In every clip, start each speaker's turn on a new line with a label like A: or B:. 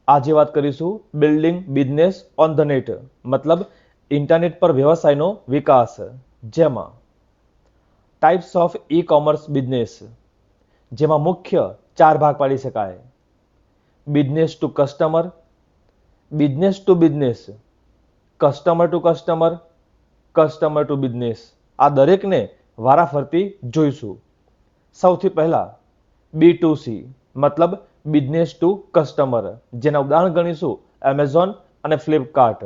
A: આજે વાત કરીશું building business on the net, મતલબ ઇન્ટરનેટ પર વ્યવસાયનો વિકાસ, જેમાં types of e commerce business, જેમાં મુખ્ય 4 ભાગ પાડી શકાય. Business to customer, business to business, customer to customer, customer to business. આ દરેકને વારાફરતી જોઈશું. સૌથી પહેલા B2C, મતલબ બિઝનેસ ટુ કસ્ટમર, જેના ઉદાહરણ ગણીશું એમેઝોન અને ફ્લિપકાર્ટ,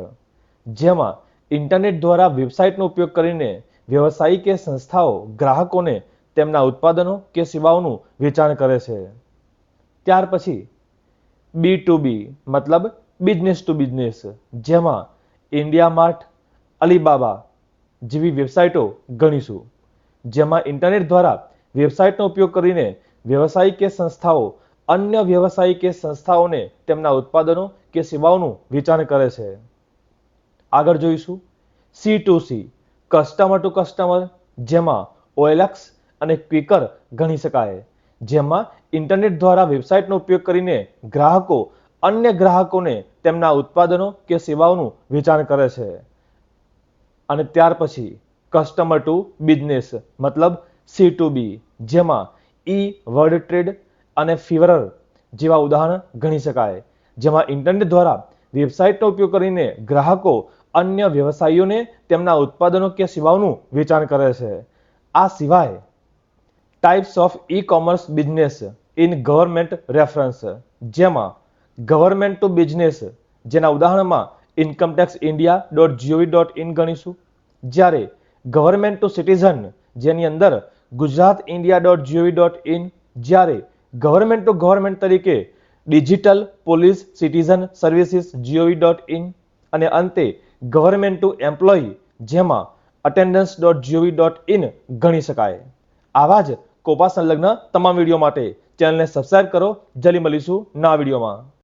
A: જેમાં ઇન્ટરનેટ દ્વારા વેબસાઇટનો ઉપયોગ કરીને વ્યવસાયી કે સંસ્થાઓ ગ્રાહકોને તેમના ઉત્પાદનો કે સેવાઓનું વેચાણ કરે છે. ત્યાર પછી B2B, મતલબ બિઝનેસ ટુ બિઝનેસ, જેમાં ઇન્ડિયા માર્ટ, અલીબાબા જેવી વેબસાઇટો ગણીશું, જેમાં ઇન્ટરનેટ દ્વારા વેબસાઇટનો ઉપયોગ કરીને વ્યવસાયી કે સંસ્થાઓ અન્ય વ્યવસાયી કે સંસ્થાઓને તેમના ઉત્પાદનો કે સેવાઓનું વેચાણ કરે છે. આગળ જોઈશું C2C, કસ્ટમર ટુ કસ્ટમર, જેમાં OLX અને ક્વિકર ગણી શકાય, જેમાં ઇન્ટરનેટ દ્વારા વેબસાઇટનો ઉપયોગ કરીને ગ્રાહકો અન્ય ગ્રાહકોને તેમના ઉત્પાદનો કે સેવાઓનું વેચાણ કરે છે. અને ત્યાર પછી કસ્ટમર ટુ બિઝનેસ, મતલબ C2B, જેમાં વર્લ્ડ ટ્રેડ અને ફીવરર જેવા ઉદાહરણ ગણી શકાય, જેમાં ઇન્ટરનેટ દ્વારા વેબસાઇટનો ઉપયોગ કરીને ગ્રાહકો અન્ય વ્યવસાયીઓને તેમના ઉત્પાદનો કે સેવાઓનું વેચાણ કરે છે. આ સિવાય types of e commerce business in government reference, જેમાં ગવર્મેન્ટ ટુ બિઝનેસ, જેના ઉદાહરણમાં incometaxindia.gov.in ગણીશું, જ્યારે ગવર્મેન્ટ ટુ સિટીઝન, જેની અંદર gujatindia.gov.in, જ્યારે ગવર્મેન્ટ ટુ ગવર્મેન્ટ તરીકે digital police citizen services gov.in, અને અંતે ગવર્મેન્ટ ટુ એમ્પ્લોયી, જેમાં attendance.gov.in ગણી શકાય. આવા જ કોપા સંલગ્ન તમામ વિડીયો માટે ચેનલને સબસ્ક્રાઇબ કરો. જલ્દી મળીશું નવા વિડીયોમાં.